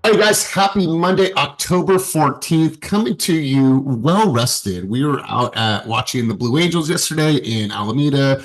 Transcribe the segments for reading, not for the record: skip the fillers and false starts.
Hey guys, happy Monday, October 14th, coming to you well rested. We were out at watching the Blue Angels yesterday in Alameda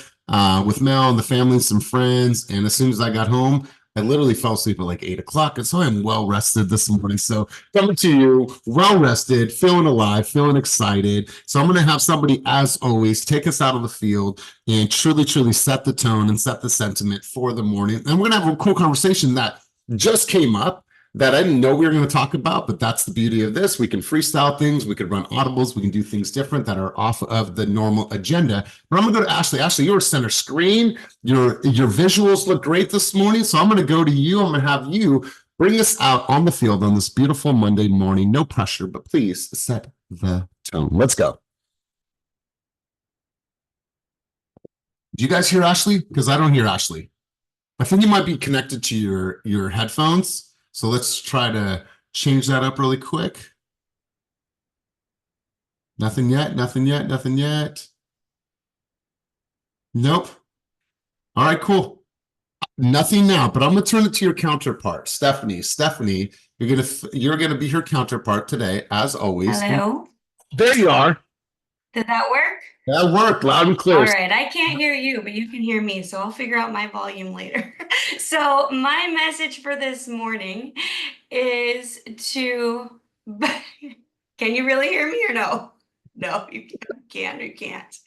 with Mel and the family and some friends. And as soon as I got home, I literally fell asleep at like 8 o'clock. And so I'm well rested this morning. So coming to you well rested, feeling alive, feeling excited. So I'm going to have somebody, as always, take us out on the field and truly set the tone and set the sentiment for the morning. And we're going to have a cool conversation that just came up that I didn't know we were going to talk about, but that's the beauty of this. We can freestyle things, we could run audibles, we can do things different that are off of the normal agenda. But I'm going to go to Ashley. Ashley, you're center screen. Your visuals look great this morning, so I'm going to go to you. I'm going to have you bring us out on the field on this beautiful Monday morning. No pressure, but please set the tone. Let's go. Do you guys hear Ashley? Because I don't hear Ashley. I think you might be connected to your headphones. So let's try to change that up really quick. Nothing yet. Nope. All right, cool. Nothing now, but I'm going to turn it to your counterpart, Stephanie. Stephanie, you're gonna be her counterpart today, as always. Hello. There you are. Did that work? That worked loud and clear. All right, I can't hear you, but you can hear me, so I'll figure out my volume later. So my message for this morning is to, can you really hear me or no? No, you can't, you can't.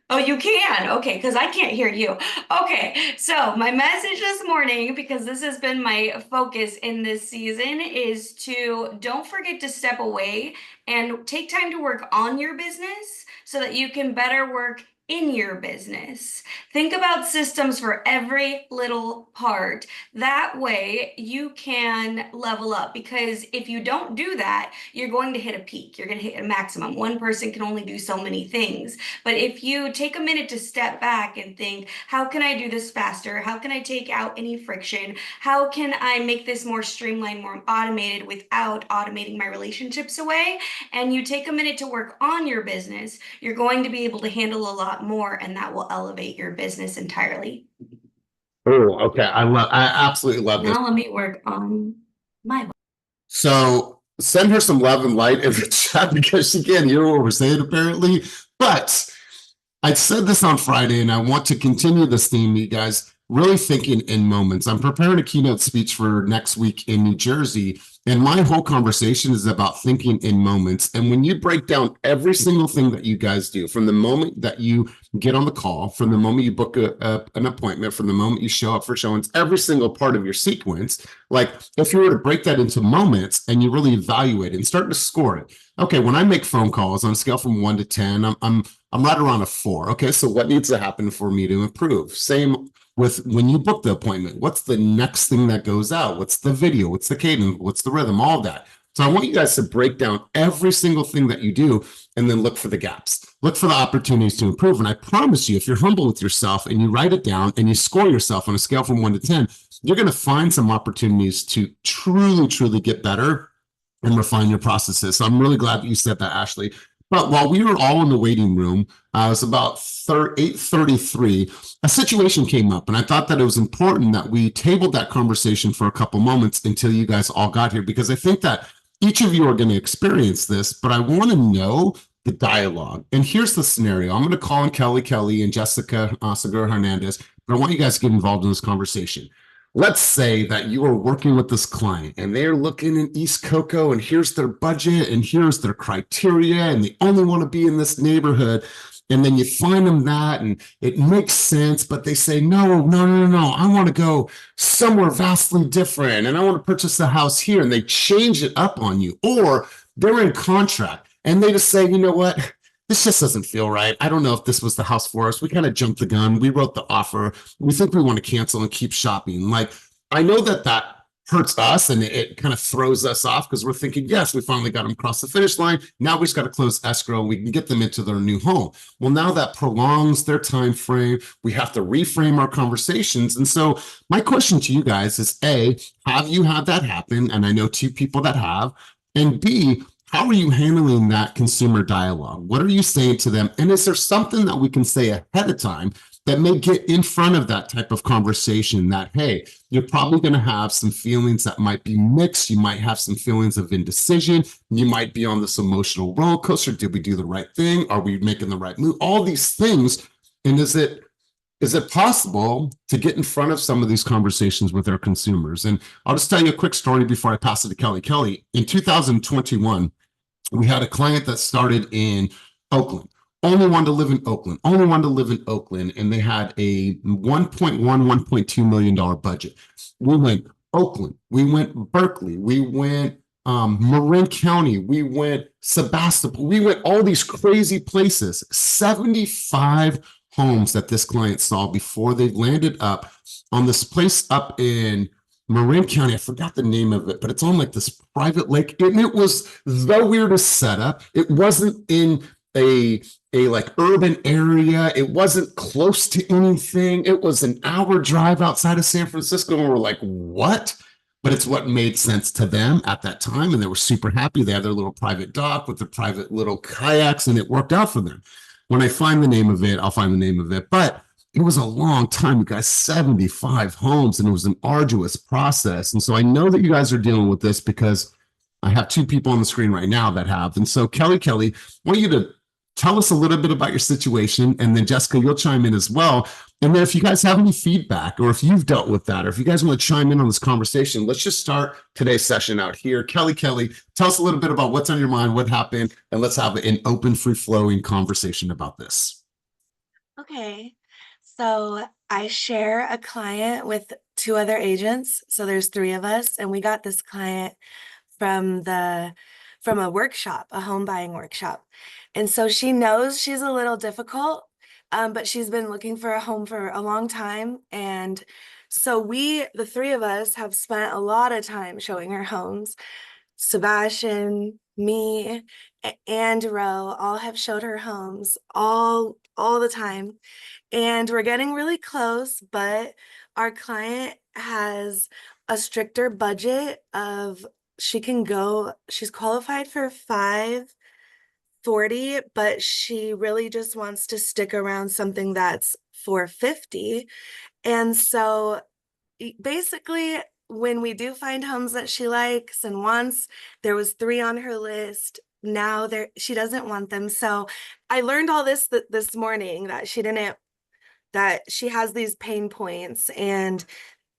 Oh, you can. Okay, because I can't hear you. Okay, so my message this morning, because this has been my focus in this season, is to don't forget to step away and take time to work on your business so that you can better work in your business. Think about systems for every little part. That way you can level up, because if you don't do that, you're going to hit a peak. You're going to hit a maximum. One person can only do so many things. But if you take a minute to step back and think, how can I do this faster? How can I take out any friction? How can I make this more streamlined, more automated without automating my relationships away? And you take a minute to work on your business, you're going to be able to handle a lot more, and that will elevate your business entirely. Oh, okay. I absolutely love this. Now let me work on my. So send her some love and light in the chat, because she can't hear what we're saying apparently. But I said this on Friday, and I want to continue this theme, you guys. Really thinking in moments. I'm preparing a keynote speech for next week in New Jersey, and my whole conversation is about thinking in moments. And when you break down every single thing that you guys do, from the moment that you get on the call, from the moment you book an appointment, from the moment you show up for showings, every single part of your sequence, like if you were to break that into moments and you really evaluate it and start to score it. Okay, when I make phone calls on a scale from 1 to 10, I'm right around a 4. Okay, so what needs to happen for me to improve? Same with when you book the appointment. What's the next thing that goes out? What's the video? What's the cadence? What's the rhythm? All of that. So I want you guys to break down every single thing that you do and then look for the gaps. Look for the opportunities to improve. And I promise you, if you're humble with yourself and you write it down and you score yourself on a scale from 1 to 10, you're going to find some opportunities to truly get better and refine your processes. So I'm really glad that you said that, Ashley. But while we were all in the waiting room, it was about 8:33, a situation came up, and I thought that it was important that we tabled that conversation for a couple moments until you guys all got here, because I think that each of you are going to experience this, but I want to know the dialogue. And here's the scenario. I'm going to call in Kelly and Jessica Segura Hernandez, but I want you guys to get involved in this conversation. Let's say that you are working with this client and they're looking in East Cocoa, and here's their budget and here's their criteria, and they only want to be in this neighborhood. And then you find them that, and it makes sense, but they say, no, I want to go somewhere vastly different, and I want to purchase a house here, and they change it up on you. Or they're in contract and they just say, you know what? This just doesn't feel right. I don't know if this was the house for us. We kind of jumped the gun. We wrote the offer. We think we want to cancel and keep shopping. Like, I know that hurts us, and it kind of throws us off, because we're thinking, yes, we finally got them across the finish line. Now we just got to close escrow and we can get them into their new home. Well, now that prolongs their time frame. We have to reframe our conversations. And so my question to you guys is, A, have you had that happen? And I know 2 people that have. And B, how are you handling that consumer dialogue? What are you saying to them? And is there something that we can say ahead of time that may get in front of that type of conversation that, hey, you're probably going to have some feelings that might be mixed. You might have some feelings of indecision. You might be on this emotional roller coaster. Did we do the right thing? Are we making the right move? All these things. And is it possible to get in front of some of these conversations with our consumers? And I'll just tell you a quick story before I pass it to Kelly. Kelly, in 2021, we had a client that started in Oakland, only wanted to live in Oakland, only wanted to live in Oakland, and they had a $1.2 million budget. We went Oakland, we went Berkeley, we went Marin County, we went Sebastopol, we went all these crazy places, 75 homes that this client saw before they landed up on this place up in Marin County. I forgot the name of it, but it's on like this private lake, and it was the weirdest setup. It wasn't in a like urban area. It wasn't close to anything. It was an hour drive outside of San Francisco, and we're like, what? But it's what made sense to them at that time, and they were super happy. They had their little private dock with their private little kayaks, and it worked out for them. When I find the name of it, I'll find the name of it. But it was a long time, you guys, 75 homes, and it was an arduous process. And so I know that you guys are dealing with this because I have two people on the screen right now that have. And so Kelly, I want you to tell us a little bit about your situation, and then Jessica, you'll chime in as well. And then if you guys have any feedback, or if you've dealt with that, or if you guys want to chime in on this conversation, let's just start today's session out here. Kelly, tell us a little bit about what's on your mind, what happened, and let's have an open, free-flowing conversation about this. Okay, so I share a client with two other agents. So there's three of us, and we got this client from a workshop, a home buying workshop. And so she knows she's a little difficult, but she's been looking for a home for a long time. And so the three of us have spent a lot of time showing her homes. Sebastian, me, and Ro all have showed her homes all the time. And we're getting really close, but our client has a stricter budget of she's qualified for 540, but she really just wants to stick around something that's 450. And so basically, when we do find homes that she likes and wants, there was 3 on her list. Now she doesn't want them. So I learned all this this morning, that she has these pain points, and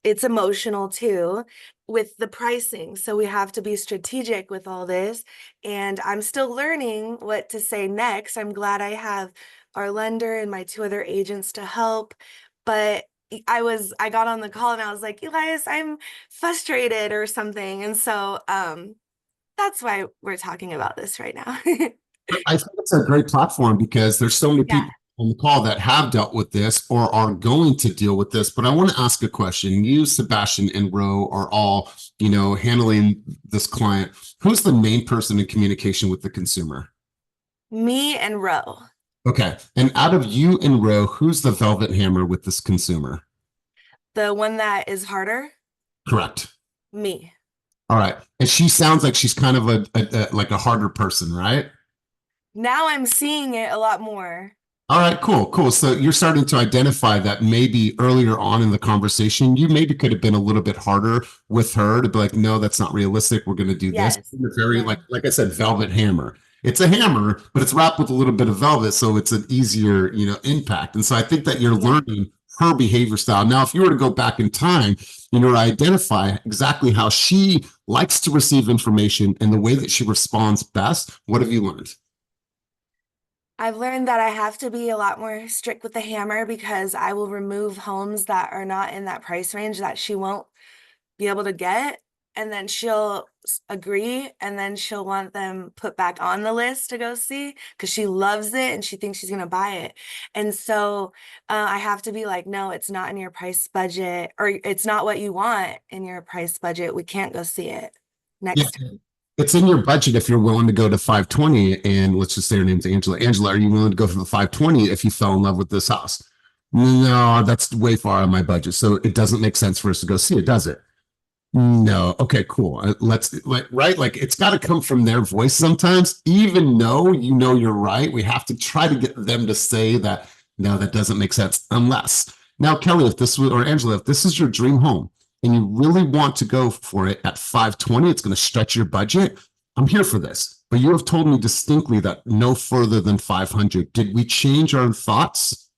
it's emotional too with the pricing. So we have to be strategic with all this. And I'm still learning what to say next. I'm glad I have our lender and my 2 other agents to help. But I got on the call and I was like, Elias, I'm frustrated or something. And so that's why we're talking about this right now. I think it's a great platform because there's so many people on the call that have dealt with this or are going to deal with this. But I want to ask a question. You, Sebastian, and Ro are all, handling this client. Who's the main person in communication with the consumer? Me and Ro. Okay. And out of you and Ro, who's the velvet hammer with this consumer? The one that is harder? Correct. Me. All right. And she sounds like she's kind of like a harder person, right? Now I'm seeing it a lot more. All right, cool. So you're starting to identify that maybe earlier on in the conversation, you maybe could have been a little bit harder with her to be like, no, that's not realistic. We're going to do this. It's very, like I said, velvet hammer. It's a hammer, but it's wrapped with a little bit of velvet. So it's an easier, impact. And so I think that you're learning her behavior style. Now, if you were to go back in time, identify exactly how she likes to receive information and the way that she responds best, what have you learned? I've learned that I have to be a lot more strict with the hammer, because I will remove homes that are not in that price range that she won't be able to get. And then she'll agree, and then she'll want them put back on the list to go see, because she loves it and she thinks she's going to buy it. And so I have to be like, no, it's not in your price budget, or it's not what you want in your price budget. We can't go see it next time. It's in your budget if you're willing to go to 520, and let's just say her name's Angela. Angela, are you willing to go for the 520 if you fell in love with this house? No, that's way far out of my budget. So it doesn't make sense for us to go see it, does it? No. Okay, cool. Like it's got to come from their voice sometimes, even though you're right. We have to try to get them to say that No, that doesn't make sense unless. Now, Kelly, if this was, or Angela, if this is your dream home and you really want to go for it at 520, it's going to stretch your budget. I'm here for this. But you have told me distinctly that no further than 500. Did we change our thoughts?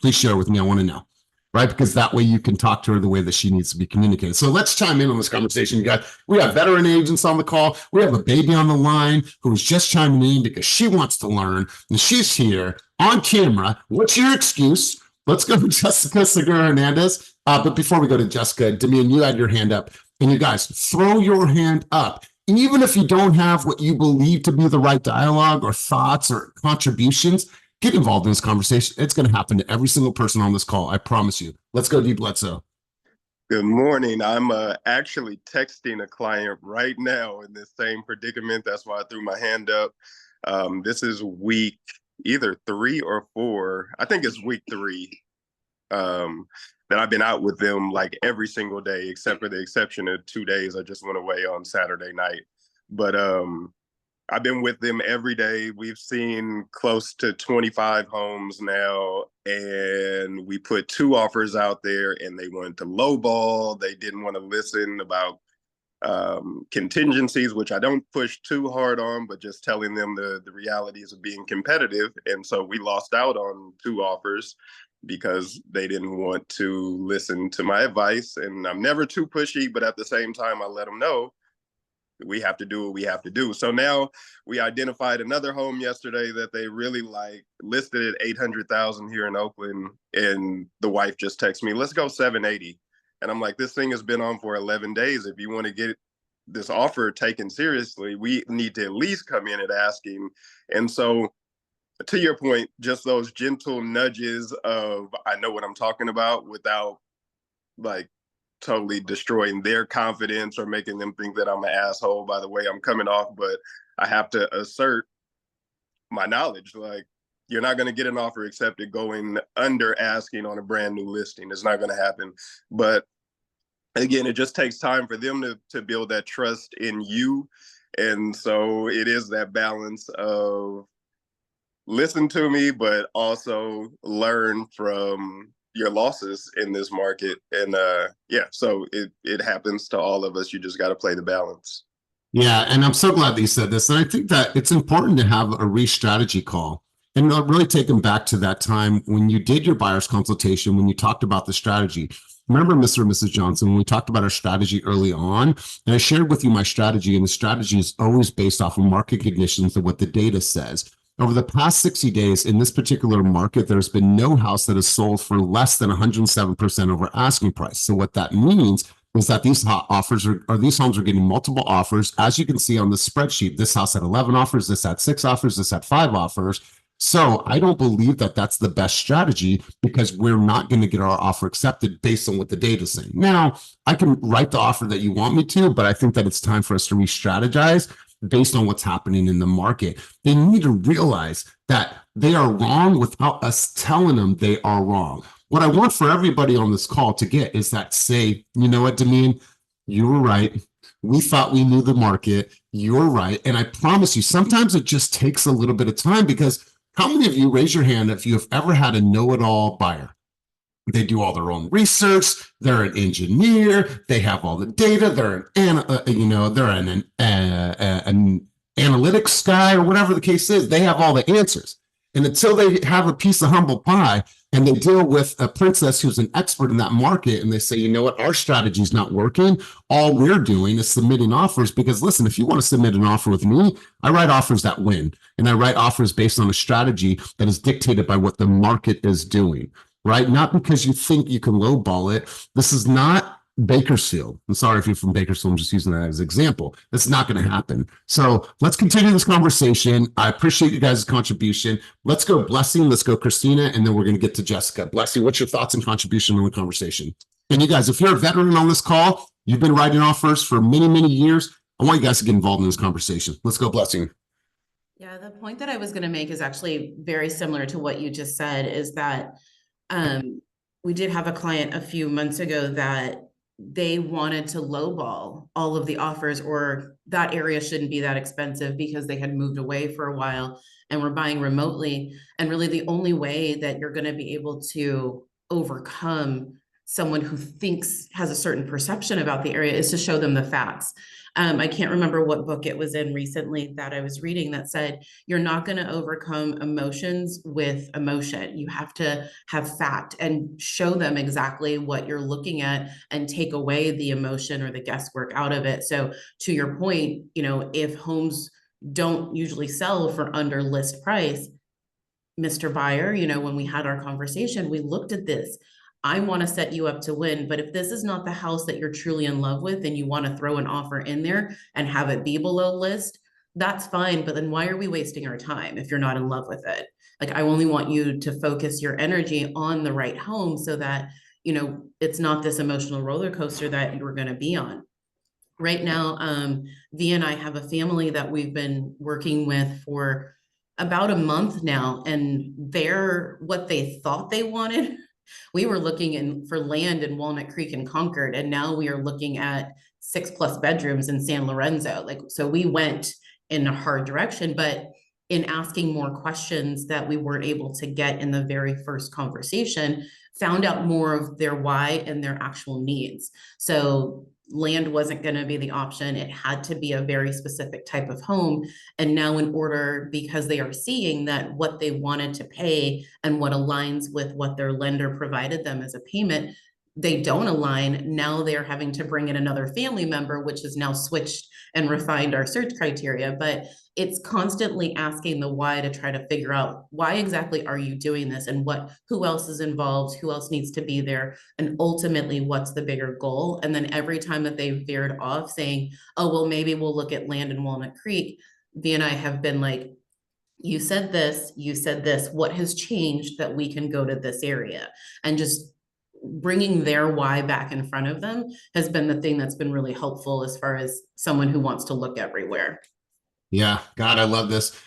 Please share with me. I want to know. Right? Because that way you can talk to her the way that she needs to be communicated. So let's chime in on this conversation, you guys. We have veteran agents on the call. We have a baby on the line who's just chiming in because she wants to learn and she's here on camera. What's your excuse? Let's go to Jessica Segura Hernandez. But before we go to Jessica, Damian, you had your hand up. And you guys, throw your hand up. Even if you don't have what you believe to be the right dialogue or thoughts or contributions, get involved in this conversation. It's going to happen to every single person on this call. I promise you. Let's go, Deep Bledsoe. Good morning. I'm actually texting a client right now in this same predicament. That's why I threw my hand up. This is week either 3 or 4. I think it's week 3 that I've been out with them like every single day, except for the exception of 2 days. I just went away on Saturday night. But I've been with them every day. We've seen close to 25 homes now, and we put 2 offers out there and they wanted to lowball. They didn't want to listen about contingencies, which I don't push too hard on, but just telling them the realities of being competitive. And so we lost out on 2 offers because they didn't want to listen to my advice. And I'm never too pushy, but at the same time, I let them know we have to do what we have to do. So now we identified another home yesterday that they really like, listed at 800,000 here in Oakland. And the wife just texted me, let's go 780. And I'm like, this thing has been on for 11 days. If you want to get this offer taken seriously, we need to at least come in and asking. And so to your point, just those gentle nudges of, I know what I'm talking about, without like totally destroying their confidence or making them think that I'm an asshole by the way I'm coming off, but I have to assert my knowledge. Like, you're not going to get an offer accepted going under asking on a brand new listing. It's not going to happen. But again, it just takes time for them to build that trust in you. And so it is that balance of listen to me, but also learn from your losses in this market. And so it happens to all of us. You just got to play the balance. Yeah, and I'm so glad that you said this. And I think that it's important to have a re-strategy call and really take them back to that time when you did your buyer's consultation, when you talked about the strategy. Remember, Mr. and Mrs. Johnson, when we talked about our strategy early on, and I shared with you my strategy, and the strategy is always based off of market conditions and what the data says. Over the past 60 days in this particular market, there's been no house that has sold for less than 107% over asking price. So what that means is that these offers or these homes are getting multiple offers. As you can see on the spreadsheet, this house had 11 offers, this had 6 offers, this had 5 offers. So I don't believe that that's the best strategy because we're not going to get our offer accepted based on what the data is saying. Now, I can write the offer that you want me to, but I think that it's time for us to re-strategize based on what's happening in the market. They need to realize that they are wrong without us telling them they are wrong. What I want for everybody on this call to get is that say, you know what, Damian, you were right. We thought we knew the market. You're right. And I promise you, sometimes it just takes a little bit of time because how many of you, raise your hand if you have ever had a know-it-all buyer? They do all their own research. They're an engineer. They have all the data. They're an analytics guy or whatever the case is. They have all the answers. And until they have a piece of humble pie and they deal with a princess who's an expert in that market and they say, you know what, our strategy is not working. All we're doing is submitting offers because listen, if you want to submit an offer with me, I write offers that win. And I write offers based on a strategy that is dictated by what the market is doing. Right? Not because you think you can lowball it. This is not Bakersfield. I'm sorry if you're from Bakersfield. I'm just using that as an example. That's not going to happen. So let's continue this conversation. I appreciate you guys' contribution. Let's go Blessing. Let's go Christina. And then we're going to get to Jessica. Blessing, what's your thoughts and contribution on the conversation? And you guys, if you're a veteran on this call, you've been writing offers for many, many years. I want you guys to get involved in this conversation. Let's go Blessing. Yeah, the point that I was going to make is actually very similar to what you just said, is that we did have a client a few months ago that they wanted to lowball all of the offers, or that area shouldn't be that expensive because they had moved away for a while and were buying remotely. And really the only way that you're going to be able to overcome someone who has a certain perception about the area is to show them the facts. I can't remember what book it was in recently that I was reading that said, you're not going to overcome emotions with emotion. You have to have fact and show them exactly what you're looking at and take away the emotion or the guesswork out of it. So to your point, if homes don't usually sell for under list price, Mr. Buyer, when we had our conversation, we looked at this. I want to set you up to win, but if this is not the house that you're truly in love with and you want to throw an offer in there and have it be below list, that's fine. But then why are we wasting our time if you're not in love with it? Like, I only want you to focus your energy on the right home so that, it's not this emotional roller coaster that you're going to be on. Right now, V and I have a family that we've been working with for about a month now, and what they thought they wanted, we were looking for land in Walnut Creek and Concord, and now we are looking at 6+ bedrooms in San Lorenzo. So we went in a hard direction, but in asking more questions that we weren't able to get in the very first conversation, found out more of their why and their actual needs. So land wasn't going to be the option. It had to be a very specific type of home. And now because they are seeing that what they wanted to pay and what aligns with what their lender provided them as a payment, they don't align. Now they're having to bring in another family member, which has now switched and refined our search criteria. But it's constantly asking the why to try to figure out why exactly are you doing this, and who else is involved, who else needs to be there, and ultimately what's the bigger goal. And then every time that they've veered off saying, oh, well, maybe we'll look at land in Walnut Creek, V and I have been like, you said this, what has changed that we can go to this area? And just bringing their why back in front of them has been the thing that's been really helpful as far as someone who wants to look everywhere. Yeah, God, I love this.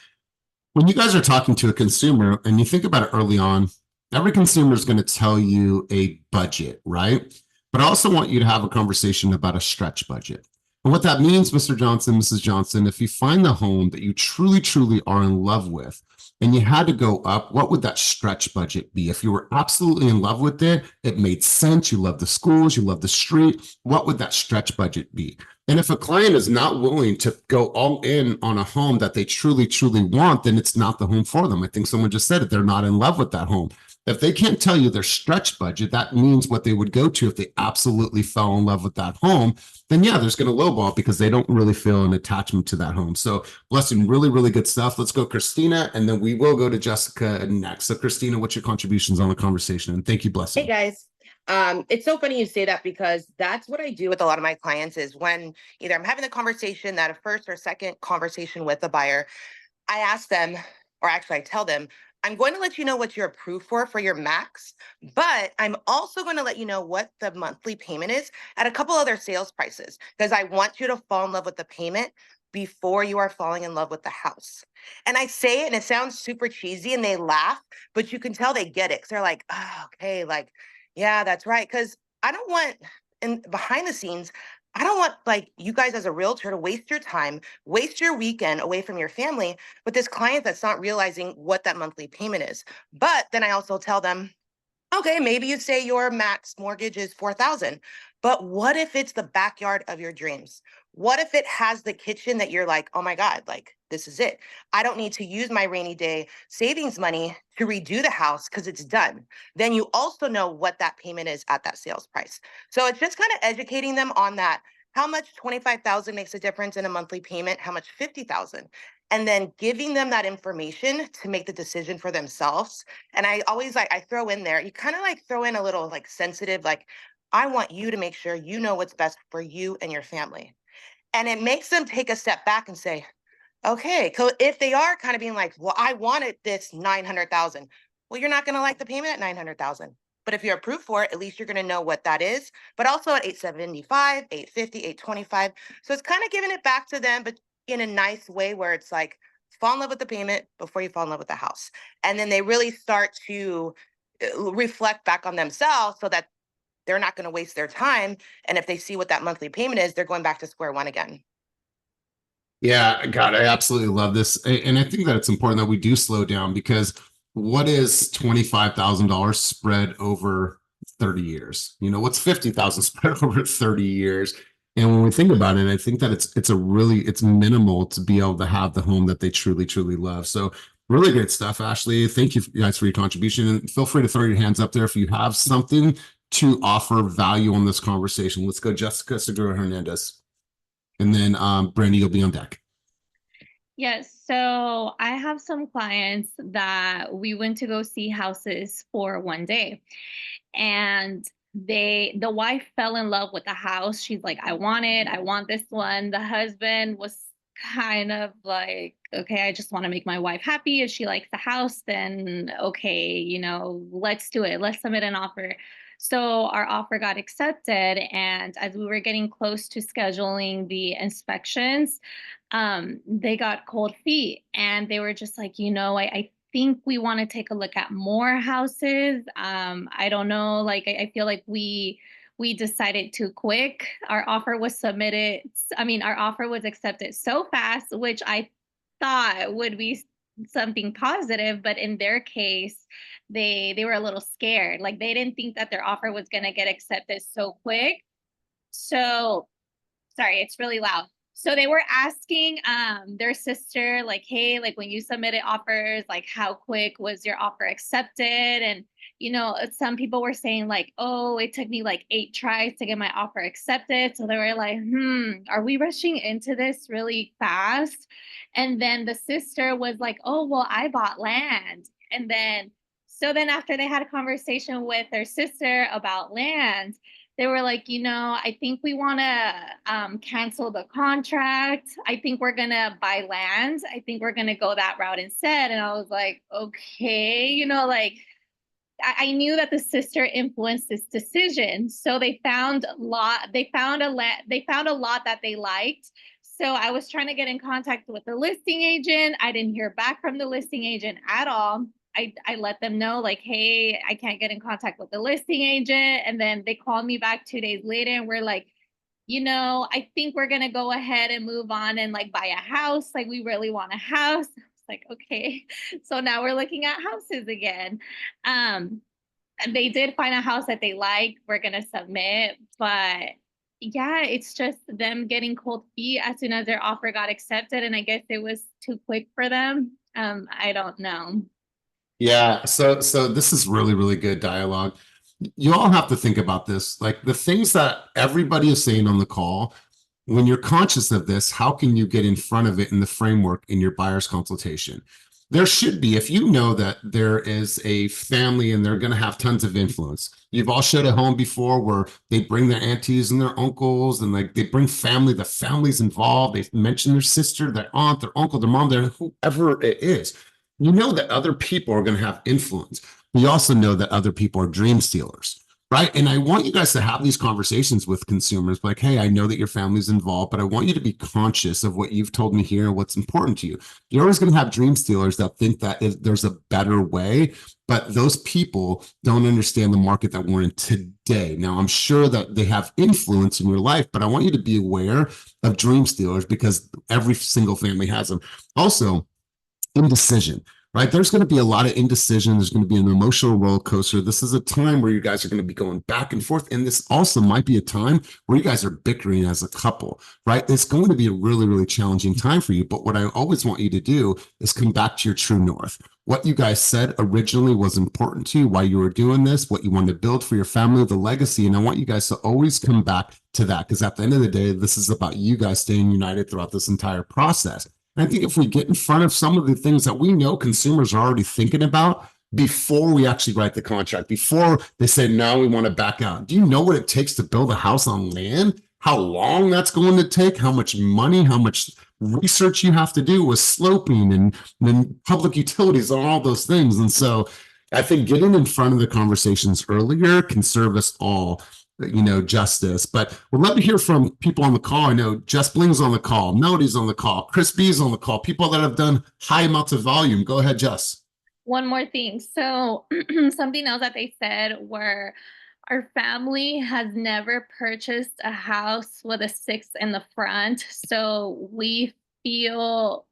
When you guys are talking to a consumer and you think about it early on, every consumer is going to tell you a budget, right? But I also want you to have a conversation about a stretch budget. And what that means, Mr. Johnson, Mrs. Johnson, if you find the home that you truly, truly are in love with, and you had to go up, what would that stretch budget be? If you were absolutely in love with it, it made sense, you love the schools, you love the street, what would that stretch budget be? And if a client is not willing to go all in on a home that they truly, truly want, then it's not the home for them. I think someone just said it, they're not in love with that home. If they can't tell you their stretch budget, that means what they would go to if they absolutely fell in love with that home, then yeah, there's going to lowball because they don't really feel an attachment to that home. So Blessing, really, really good stuff. Let's go Christina, and then we will go to Jessica next. So Christina, what's your contributions on the conversation? And thank you, Blessing. Hey guys. It's so funny you say that because that's what I do with a lot of my clients is when either I'm having the conversation, that a first or second conversation with the buyer, I ask them, or actually I tell them, I'm going to let you know what you're approved for your max, but I'm also going to let you know what the monthly payment is at a couple other sales prices, because I want you to fall in love with the payment before you are falling in love with the house. And I say it and it sounds super cheesy and they laugh, but you can tell they get it because they're like, oh, okay, like, yeah, that's right. Because I don't want, and behind the scenes, I don't want like you guys as a realtor to waste your time, waste your weekend away from your family with this client that's not realizing what that monthly payment is. But then I also tell them, okay, maybe you say your max mortgage is $4,000, but what if it's the backyard of your dreams? What if it has the kitchen that you're like, oh my God, like this is it. I don't need to use my rainy day savings money to redo the house because it's done. Then you also know what that payment is at that sales price. So it's just kind of educating them on that. How much 25,000 makes a difference in a monthly payment? How much 50,000? And then giving them that information to make the decision for themselves. And I always I throw in there, you kind of like throw in a little like sensitive, like, I want you to make sure you know what's best for you and your family. And it makes them take a step back and say, okay, so if they are kind of being like, well, I wanted this 900,000. Well, you're not going to like the payment at 900,000. But if you're approved for it, at least you're going to know what that is. But also at 875, 850, 825. So it's kind of giving it back to them, but in a nice way where it's like, fall in love with the payment before you fall in love with the house. And then they really start to reflect back on themselves so that they're not going to waste their time. And if they see what that monthly payment is, they're going back to square one again. Yeah, God, I absolutely love this. And I think that it's important that we do slow down, because what is $25,000 spread over 30 years? You know, what's 50,000 spread over 30 years? And when we think about it, I think that it's minimal to be able to have the home that they truly, truly love. So really great stuff, Ashley. Thank you guys for your contribution. And feel free to throw your hands up there if you have something to offer value on this conversation. Let's go, Jessica Segura Hernandez. And then Brandy, you'll be on deck. Yes, so I have some clients that we went to go see houses for one day, and the wife fell in love with the house. She's like, I want this one. The husband was kind of like, okay, I just want to make my wife happy. If she likes the house, then okay, let's do it. Let's submit an offer. So our offer got accepted, and as we were getting close to scheduling the inspections, they got cold feet, and they were just like, I think we want to take a look at more houses. I don't know, like I feel like we decided too quick. Our offer was our offer was accepted so fast, which I thought would be something positive, but in their case, they were a little scared. Like they didn't think that their offer was going to get accepted so quick. So sorry, it's really loud. So they were asking their sister, like, hey, like when you submitted offers, like how quick was your offer accepted? And some people were saying like, oh, it took me like 8 tries to get my offer accepted. So they were like, are we rushing into this really fast? And then the sister was like, oh, well, I bought land. And then after they had a conversation with their sister about land, they were like, I think we want to cancel the contract. I think we're going to buy land. I think we're going to go that route instead. And I was like, okay, I knew that the sister influenced this decision. So they found a lot that they liked. So I was trying to get in contact with the listing agent. I didn't hear back from the listing agent at all. I let them know like, hey, I can't get in contact with the listing agent. And then they called me back 2 days later and we're like, I think we're going to go ahead and move on and like buy a house. Like we really want a house. I was like, okay. So now we're looking at houses again. And they did find a house that they like. We're going to submit, but yeah, it's just them getting cold feet as soon as their offer got accepted. And I guess it was too quick for them. I don't know. Yeah, so this is really, really good dialogue. You all have to think about this, like the things that everybody is saying on the call. When you're conscious of this, how can you get in front of it in the framework in your buyer's consultation? There should be, if you know that there is a family and they're going to have tons of influence. You've all showed a home before where they bring their aunties and their uncles and like they bring family, the family's involved. They mention their sister, their aunt, their uncle, their mom, their whoever it is. You know that other people are going to have influence. We also know that other people are dream stealers, right? And I want you guys to have these conversations with consumers like, hey, I know that your family's involved, but I want you to be conscious of what you've told me here and what's important to you. You're always going to have dream stealers that think that there's a better way, but those people don't understand the market that we're in today. Now, I'm sure that they have influence in your life, but I want you to be aware of dream stealers because every single family has them. Also, indecision, right? There's going to be a lot of indecision. There's going to be an emotional roller coaster. This is a time where you guys are going to be going back and forth. And this also might be a time where you guys are bickering as a couple, right? It's going to be a really, really challenging time for you. But what I always want you to do is come back to your true north. What you guys said originally was important to you, why you were doing this, what you wanted to build for your family, the legacy. And I want you guys to always come back to that because at the end of the day, this is about you guys staying united throughout this entire process. And I think if we get in front of some of the things that we know consumers are already thinking about before we actually write the contract, before they say, no, we want to back out. Do you know what it takes to build a house on land? How long that's going to take? How much money, how much research you have to do with sloping and then public utilities and all those things. And so I think getting in front of the conversations earlier can serve us all justice. But we'd love to hear from people on the call. I know Jess Bling's on the call, Melody's on the call, Chris B's on the call, people that have done high amounts of volume. Go ahead, Jess. One more thing. So something else that they said were Our family has never purchased a house with a 6 in the front, so we feel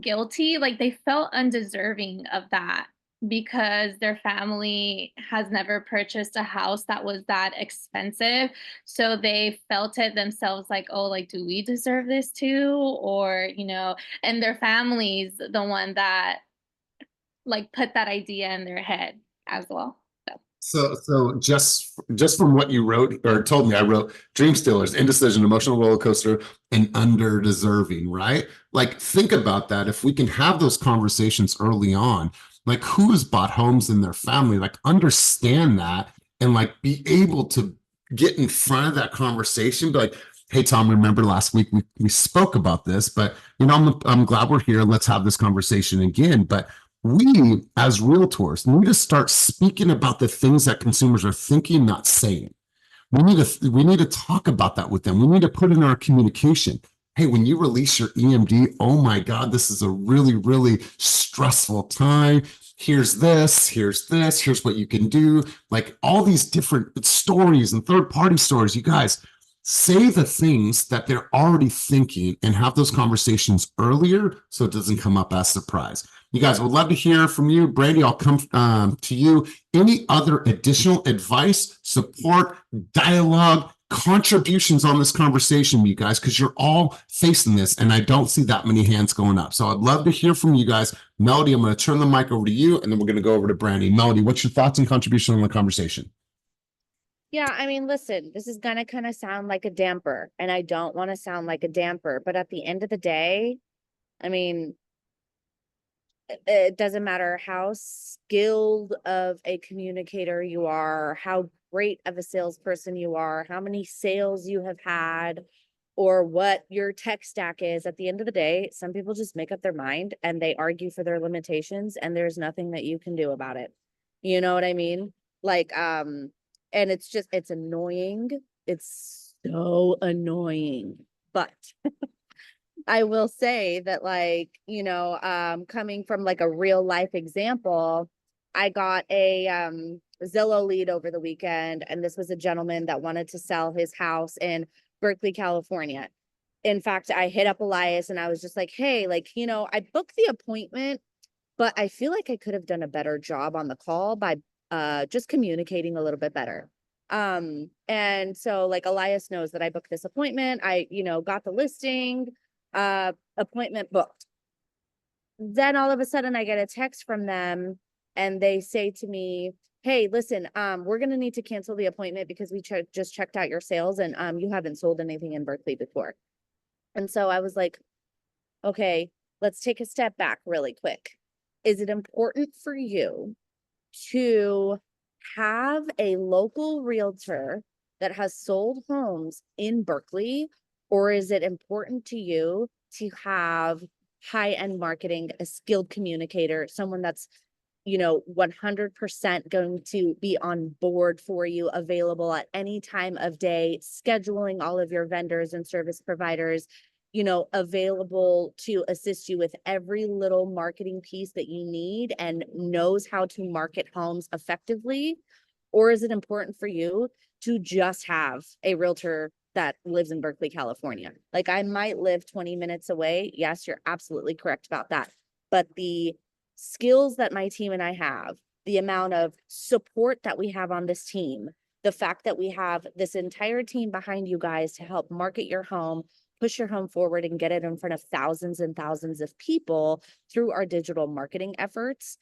guilty, like they felt undeserving of that because their family has never purchased a house that was that expensive. So they felt it themselves like, oh, like, do we deserve this too? Or, and their family's the one that like put that idea in their head as well. So just from what you wrote or told me, I wrote dream stealers, indecision, emotional roller coaster, and under deserving, right? Like, think about that. If we can have those conversations early on, like who has bought homes in their family, like understand that and like be able to get in front of that conversation, be like, hey Tom, remember last week we spoke about this, but I'm glad we're here. Let's have this conversation again. But we as realtors need to start speaking about the things that consumers are thinking, not saying. We need to talk about that with them. We need to put in our communication. Hey, when you release your EMD, oh my God, this is a really, really stressful time. Here's this, here's what you can do. Like all these different stories and third-party stories, you guys say the things that they're already thinking and have those conversations earlier so it doesn't come up as surprise. You guys would love to hear from you. Brandy, I'll come to you. Any other additional advice, support, dialogue, contributions on this conversation, you guys, because you're all facing this and I don't see that many hands going up. So I'd love to hear from you guys. Melody, I'm going to turn the mic over to you and then we're going to go over to Brandy. Melody, what's your thoughts and contribution on the conversation? Yeah, I mean, listen, this is gonna kind of sound like a damper, and I don't want to sound like a damper, but at the end of the day, I mean, it doesn't matter how skilled of a communicator you are, how great of a salesperson you are, how many sales you have had, or what your tech stack is. At the end of the day, some people just make up their mind and they argue for their limitations, and there's nothing that you can do about it. You know what I mean? Like, and it's annoying. It's so annoying, but I will say that, like, coming from like a real life example, I got a Zillow lead over the weekend, and this was a gentleman that wanted to sell his house in Berkeley, California. In fact, I hit up Elias and I was just like, hey, like, I booked the appointment, but I feel like I could have done a better job on the call by just communicating a little bit better. And so like Elias knows that I booked this appointment. I, got the listing, appointment booked. Then all of a sudden I get a text from them and they say to me, hey, listen, we're going to need to cancel the appointment because we just checked out your sales and you haven't sold anything in Berkeley before. And so I was like, okay, let's take a step back really quick. Is it important for you to have a local realtor that has sold homes in Berkeley, or is it important to you to have high-end marketing, a skilled communicator, someone that's 100% going to be on board for you, available at any time of day, scheduling all of your vendors and service providers, available to assist you with every little marketing piece that you need and knows how to market homes effectively? Or is it important for you to just have a realtor that lives in Berkeley, California? Like, I might live 20 minutes away. Yes, you're absolutely correct about that. But the skills that my team and I have, the amount of support that we have on this team, the fact that we have this entire team behind you guys to help market your home, push your home forward and get it in front of thousands and thousands of people through our digital marketing efforts.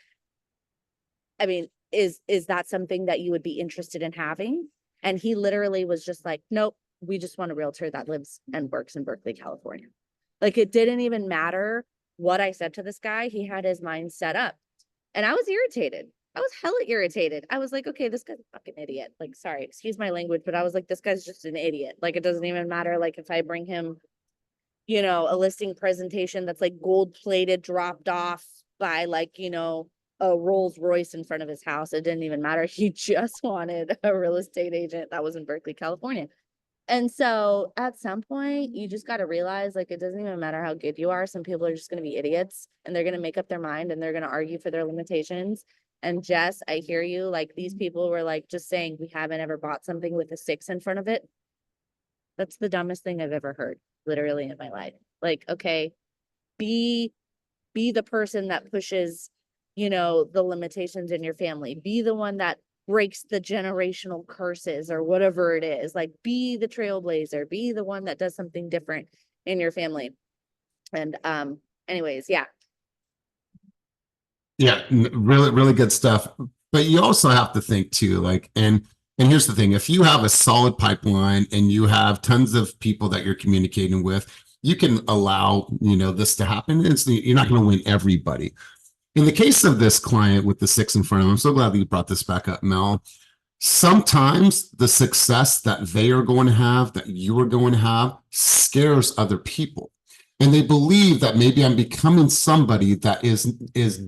I mean, is that something that you would be interested in having? And he literally was just like, nope, we just want a realtor that lives and works in Berkeley, California. Like, it didn't even matter what I said to this guy. He had his mind set up. And I was irritated. I was hella irritated. I was like, okay, this guy's a fucking idiot. Like, sorry, excuse my language, but I was like, this guy's just an idiot. Like, it doesn't even matter. Like, if I bring him, a listing presentation that's like gold plated, dropped off by like, a Rolls Royce in front of his house, it didn't even matter. He just wanted a real estate agent that was in Berkeley, California. And so at some point, you just got to realize, like, it doesn't even matter how good you are. Some people are just going to be idiots and they're going to make up their mind and they're going to argue for their limitations. And Jess, I hear you. Like, these people were like just saying we haven't ever bought something with a 6 in front of it. That's the dumbest thing I've ever heard, literally, in my life. Like, okay, be the person that pushes, you know, the limitations in your family. Be the one that breaks the generational curses or whatever it is. Like, be the trailblazer. Be the one that does something different in your family. And anyways, yeah. Yeah, really, really good stuff. But you also have to think too, like, and here's the thing: if you have a solid pipeline and you have tons of people that you're communicating with, you can allow, you know, this to happen. You're not going to win everybody. In the case of this client with the 6 in front of them, I'm so glad that you brought this back up, Mel. Sometimes the success that they are going to have, that you are going to have, scares other people. And they believe that maybe I'm becoming somebody that is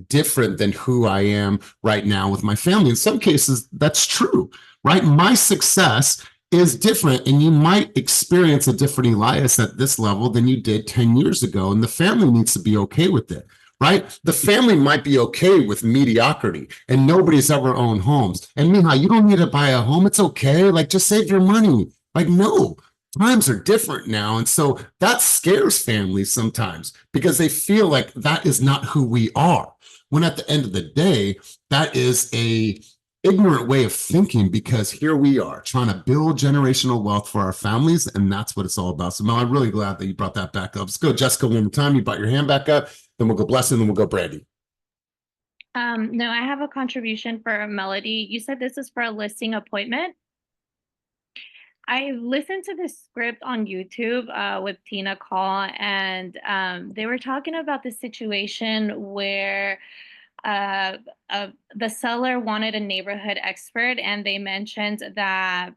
different than who I am right now with my family. In some cases, that's true, right? My success is different, and you might experience a different Elias at this level than you did 10 years ago. And the family needs to be okay with it, right? The family might be okay with mediocrity and nobody's ever owned homes. And Miha, you don't need to buy a home. It's okay. Like, just save your money. Like, no. Times are different now. And so that scares families sometimes because they feel like that is not who we are. When at the end of the day, that is a ignorant way of thinking, because here we are trying to build generational wealth for our families. And that's what it's all about. So Mel, I'm really glad that you brought that back up. Let's go, Jessica, one more time. You brought your hand back up. Then we'll go Blessing, then we'll go Brandy. No, I have a contribution for Melody. You said this is for a listing appointment. I listened to this script on YouTube with Tina Call, and they were talking about the situation where the seller wanted a neighborhood expert, and they mentioned that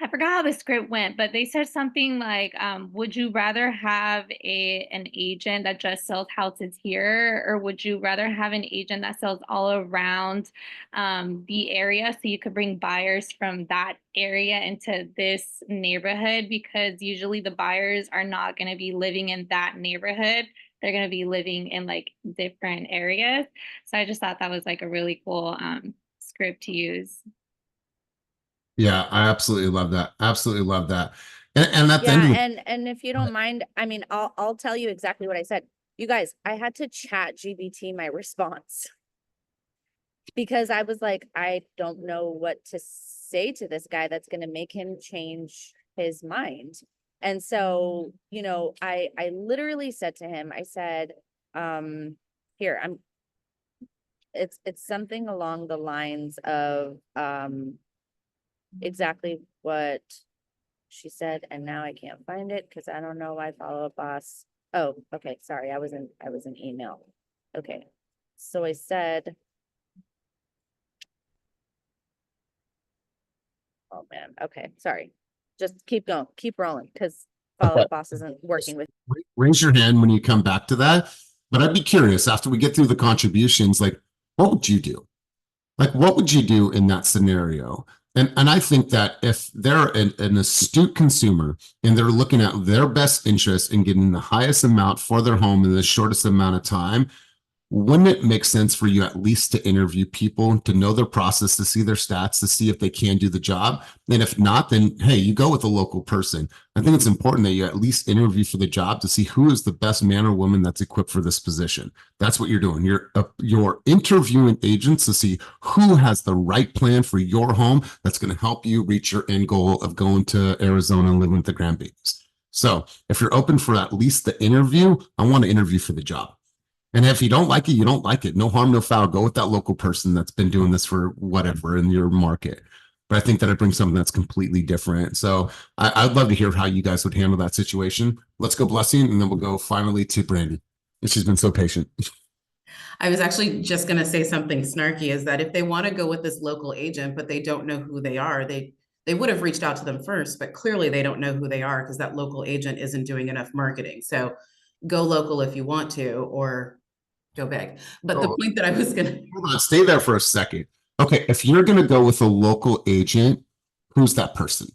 I forgot how the script went, but they said something like, would you rather have an agent that just sells houses here, or would you rather have an agent that sells all around the area, so you could bring buyers from that area into this neighborhood? Because usually the buyers are not going to be living in that neighborhood. They're going to be living in like different areas. So I just thought that was like a really cool script to use. Yeah, I absolutely love that. Absolutely love that. And at the Yeah, end of and if you don't mind, I mean, I'll tell you exactly what I said. You guys, I had to chat GBT my response because I was like, I don't know what to say to this guy that's going to make him change his mind. And so, you know, I literally said to him, I said, here, it's something along the lines of exactly what she said, and now I can't find it because I don't know why follow-up boss. Oh, okay, sorry, I was in email. Okay, so I said, oh man, okay, sorry, just keep going, keep rolling, because follow-up boss isn't working with. raise your hand when you come back to that. But I'd be curious, after we get through the contributions, like, what would you do? Like, what would you do in that scenario? And I think that if they're an astute consumer and they're looking at their best interest in getting the highest amount for their home in the shortest amount of time, wouldn't it make sense for you at least to interview people, to know their process, to see their stats, to see if they can do the job? And if not, then hey, you go with a local person. I think it's important that you at least interview for the job to see who is the best man or woman that's equipped for this position. That's what you're doing. You're interviewing agents to see who has the right plan for your home that's going to help you reach your end goal of going to Arizona and living with the grandbabies. So if you're open for at least the interview, I want to interview for the job. And if you don't like it, you don't like it. No harm, no foul. Go with that local person that's been doing this for whatever in your market. But I think that I bring something that's completely different. So I'd love to hear how you guys would handle that situation. Let's go Blessing, and then we'll go finally to Brandy. And she's been so patient. I was actually just going to say something snarky, is that if they want to go with this local agent, but they don't know who they are, they would have reached out to them first, but clearly they don't know who they are because that local agent isn't doing enough marketing. So go local if you want to, or go big. But the point that I was going to hold on, stay there for a second. Okay, if you're going to go with a local agent, who's that person?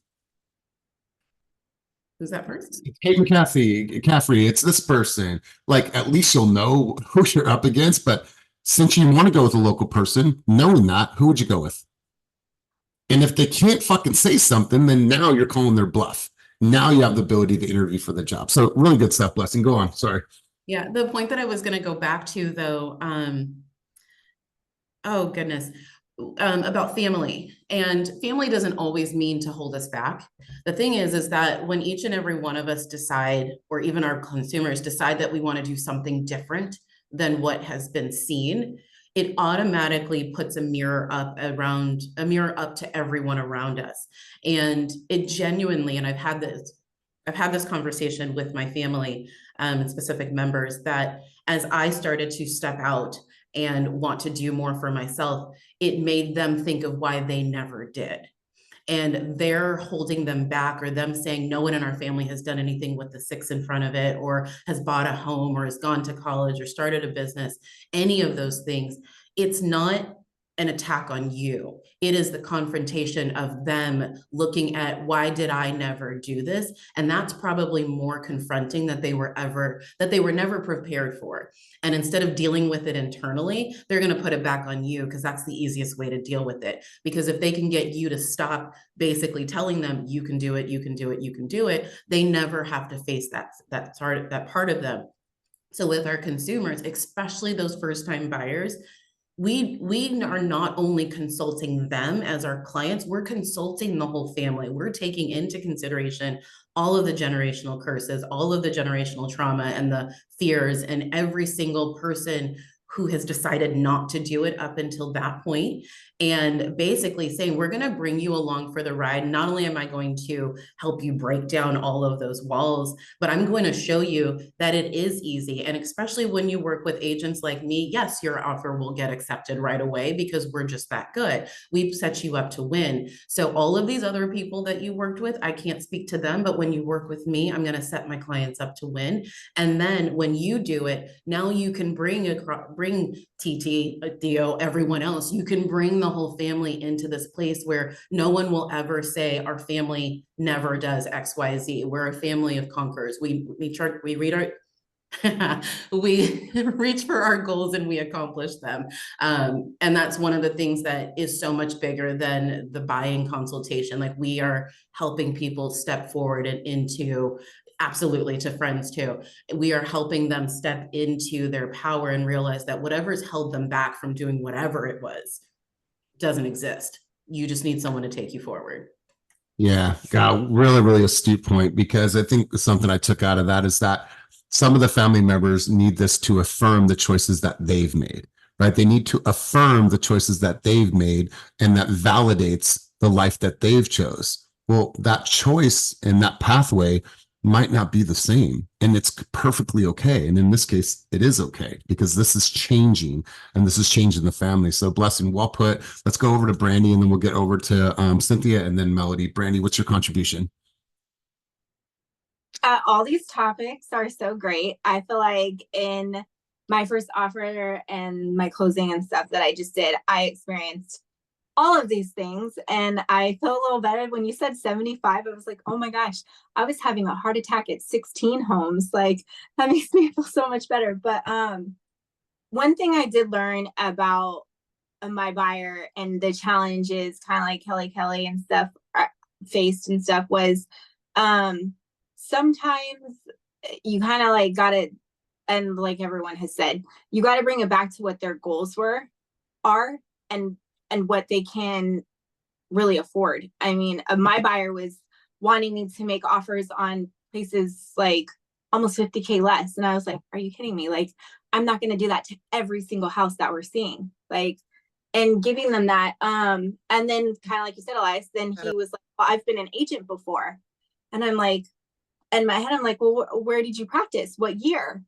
Who's that person? Kate McCaffrey, it's this person. Like, at least you'll know who you're up against. But Since you want to go with a local person, knowing that, who would you go with? And if they can't fucking say something, then now you're calling their bluff. Now you have the ability to interview for the job. So really good stuff, Blessing. Go on. Sorry. Yeah, the point that I was going to go back to though, oh goodness, about family. And family doesn't always mean to hold us back. The thing is that when each and every one of us decide, or even our consumers decide that we want to do something different than what has been seen, it automatically puts a mirror up to everyone around us. And it genuinely, and I've had this conversation with my family and specific members, that as I started to step out and want to do more for myself, it made them think of why they never did. And they're holding them back, or them saying no one in our family has done anything with the 6 in front of it, or has bought a home, or has gone to college, or started a business, any of those things. It's not an attack on you. It is the confrontation of them looking at, why did I never do this? And that's probably more confronting that they were never prepared for. And instead of dealing with it internally, they're going to put it back on you, because that's the easiest way to deal with it. Because if they can get you to stop basically telling them you can do it, you can do it, you can do it, they never have to face that part of them. So with our consumers, especially those first-time buyers, we are not only consulting them as our clients, we're consulting the whole family. We're taking into consideration all of the generational curses, all of the generational trauma and the fears, and every single person who has decided not to do it up until that point, and basically saying, we're going to bring you along for the ride. Not only am I going to help you break down all of those walls, but I'm going to show you that it is easy. And especially when you work with agents like me, yes, your offer will get accepted right away, because we're just that good. We've set you up to win. So all of these other people that you worked with, I can't speak to them, but when you work with me, I'm going to set my clients up to win. And then when you do it, now you can bring TT, Dio, everyone else. You can bring the whole family into this place where no one will ever say our family never does XYZ. We're a family of conquerors. We reach for our goals and we accomplish them. And that's one of the things that is so much bigger than the buying consultation. Like, we are helping people step forward and into, absolutely, to friends too. We are helping them step into their power and realize that whatever's held them back from doing whatever it was doesn't exist. You just need someone to take you forward. Yeah, God, really, really astute point, because I think something I took out of that is that some of the family members need this to affirm the choices that they've made, right? They need to affirm the choices that they've made, and that validates the life that they've chose. Well, that choice and that pathway might not be the same, and it's perfectly okay. And in this case, it is okay, because this is changing, and this is changing the family. So Blessing, well put. Let's go over to Brandy, and then we'll get over to Cynthia and then Melody. Brandy, what's your contribution? All these topics are so great. I feel like in my first offer and my closing and stuff that I just did, I experienced all of these things, and I feel a little better. When you said 75, I was like, oh my gosh, I was having a heart attack at 16 homes. Like, that makes me feel so much better. But one thing I did learn about my buyer and the challenges, kind of like Kelly and stuff faced and stuff, was sometimes you kind of like got it, and like everyone has said, you got to bring it back to what their goals are and what they can really afford. I mean, my buyer was wanting me to make offers on places like almost 50K less. And I was like, are you kidding me? Like, I'm not going to do that to every single house that we're seeing. Like, and giving them that. And then kind of like you said, Elias, then he was like, well, I've been an agent before. And I'm like, in my head, I'm like, well, where did you practice? What year?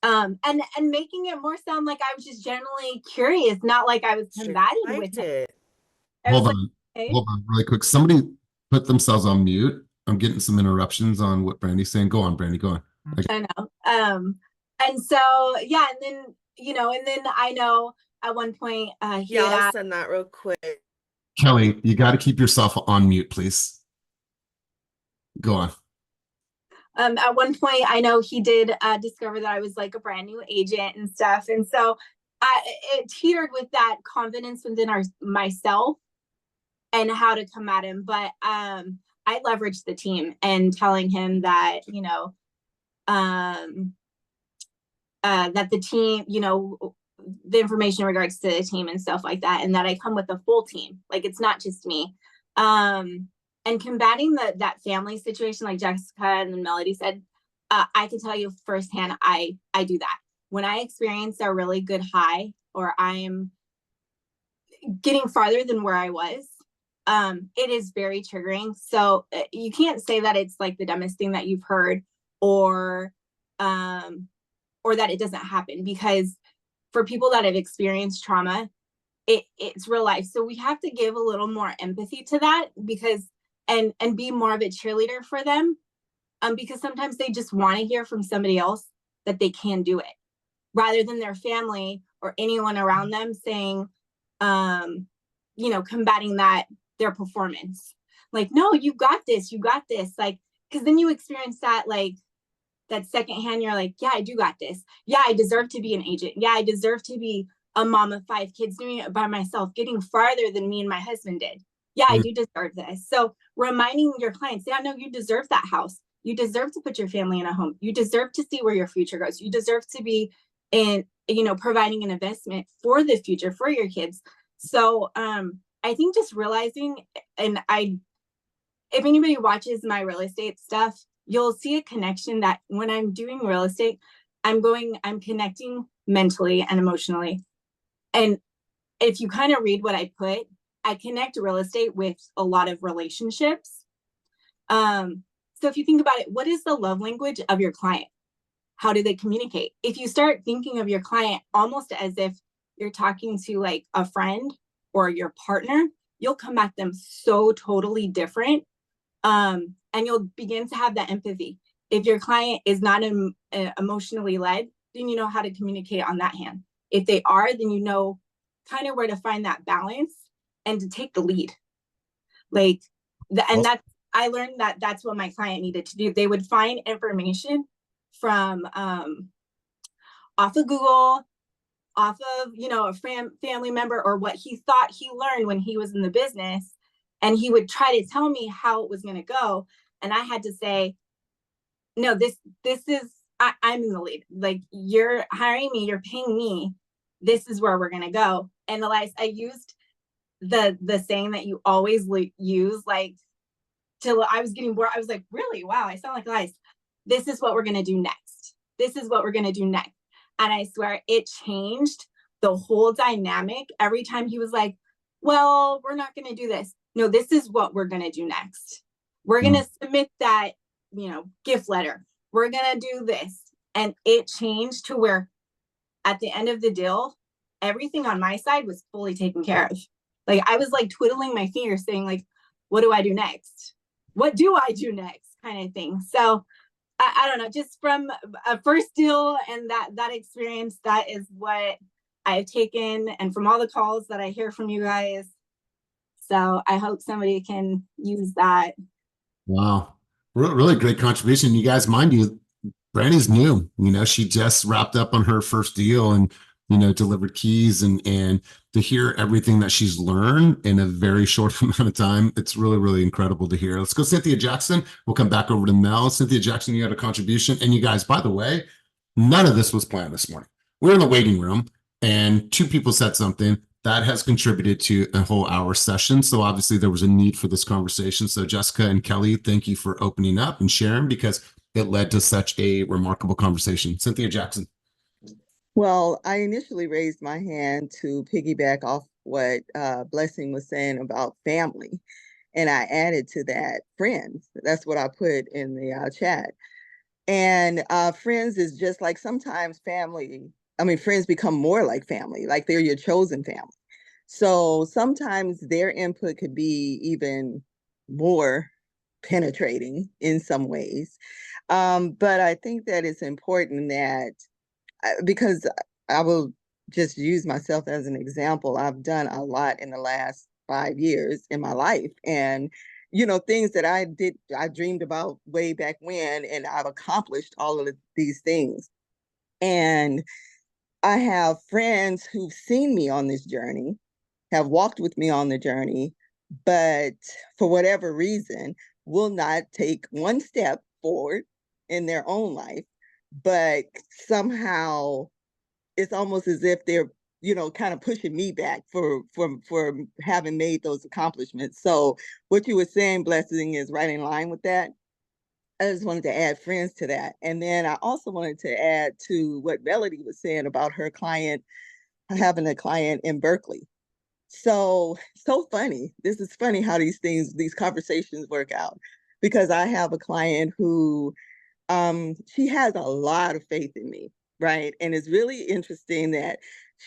And making it more sound like I was just generally curious, not like I was combating with it. Hold on really quick. Somebody put themselves on mute. I'm getting some interruptions on what Brandy's saying. Go on, Brandy, go on. I know. And so, yeah, and then, and then I know at one point he had I'll send that real quick. Kelly, you got to keep yourself on mute, please. Go on. At one point, I know he did discover that I was like a brand new agent and stuff. And so it teetered with that confidence within myself and how to come at him. But I leveraged the team and telling him that, you know, that the team, you know, the information in regards to the team and stuff like that, and that I come with a full team. Like, it's not just me. And combating that family situation, like Jessica and Melody said, I can tell you firsthand, I do that. When I experience a really good high, or I'm getting farther than where I was, it is very triggering. So you can't say that it's like the dumbest thing that you've heard, or that it doesn't happen, because for people that have experienced trauma, it's real life. So we have to give a little more empathy to that, because and be more of a cheerleader for them, because sometimes they just want to hear from somebody else that they can do it, rather than their family or anyone around them saying, you know, combating their performance. Like, no, you got this, like, because then you experience that, like, that secondhand, you're like, yeah, I do got this. Yeah, I deserve to be an agent. Yeah, I deserve to be a mom of 5 kids, doing it by myself, getting farther than me and my husband did. Yeah, I do deserve this. So reminding your clients, yeah, no, you deserve that house. You deserve to put your family in a home. You deserve to see where your future goes. You deserve to be in, you know, providing an investment for the future for your kids. So I think just realizing, and if anybody watches my real estate stuff, you'll see a connection that when I'm doing real estate, I'm connecting mentally and emotionally. And if you kind of read what I put, I connect real estate with a lot of relationships. So if you think about it, what is the love language of your client? How do they communicate? If you start thinking of your client almost as if you're talking to like a friend or your partner, you'll come at them so totally different. And you'll begin to have that empathy. If your client is not emotionally led, then you know how to communicate on that hand. If they are, then you know kind of where to find that balance and to take the lead. Like, I learned that that's what my client needed to do. They would find information from off of Google, off of, you know, a family member, or what he thought he learned when he was in the business. And he would try to tell me how it was going to go. And I had to say, no, this is, I'm in the lead. Like, you're hiring me, you're paying me. This is where we're going to go. And Elias, I used the saying that you always use, like, till I was getting bored. I was like, really? Wow, I sound like Elias. This is what we're going to do next. This is what we're going to do next. And I swear it changed the whole dynamic. Every time he was like, well, we're not going to do this. No, this is what we're going to do next. We're going to submit that, you know, gift letter. We're going to do this. And it changed to where at the end of the deal, everything on my side was fully taken care of. Like, I was like twiddling my fingers saying, like, what do I do next? What do I do next? Kind of thing. So I don't know, just from a first deal and that experience, that is what I've taken. And from all the calls that I hear from you guys. So I hope somebody can use that. Wow. Really great contribution. You guys, mind you, Brandy's new, you know, she just wrapped up on her first deal and, you know, delivered keys, and to hear everything that she's learned in a very short amount of time. It's really, really incredible to hear. Let's go Cynthia Jackson. We'll come back over to Mel. Cynthia Jackson, you had a contribution. And you guys, by the way, none of this was planned this morning. We're in the waiting room and 2 people said something that has contributed to a whole hour session. So obviously there was a need for this conversation. So Jessica and Kelly, thank you for opening up and sharing, because it led to such a remarkable conversation. Cynthia Jackson. Well, I initially raised my hand to piggyback off what Blessing was saying about family. And I added to that friends. That's what I put in the chat. And friends is just like, sometimes family, I mean, friends become more like family, like they're your chosen family. So sometimes their input could be even more penetrating in some ways. But I think that it's important that, because I will just use myself as an example. I've done a lot in the last 5 years in my life, and you know, things that I dreamed about way back when, and I've accomplished all of these things. And I have friends who've seen me on this journey, have walked with me on the journey, but for whatever reason, will not take one step forward in their own life. But somehow it's almost as if they're, kind of pushing me back for having made those accomplishments. So what you were saying, Blessing, is right in line with that. I just wanted to add friends to that. And then I also wanted to add to what Melody was saying about her client, having a client in Berkeley. So funny. This is funny how these conversations work out, because I have a client who, she has a lot of faith in me, right? And it's really interesting that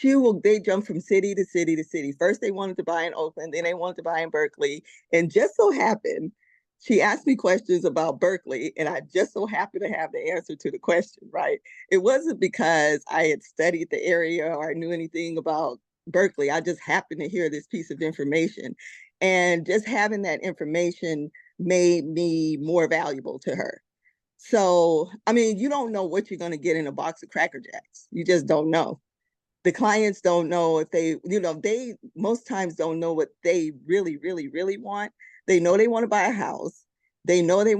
they jump from city to city to city. First, they wanted to buy in Oakland, then they wanted to buy in Berkeley. And just so happened, she asked me questions about Berkeley, and I just so happened to have the answer to the question, right? It wasn't because I had studied the area or I knew anything about Berkeley. I just happened to hear this piece of information. And just having that information made me more valuable to her. So, I mean, you don't know what you're going to get in a box of Cracker Jacks. You just don't know. The clients don't know if they most times don't know what they really, really, really want. They know they want to buy a house. They know they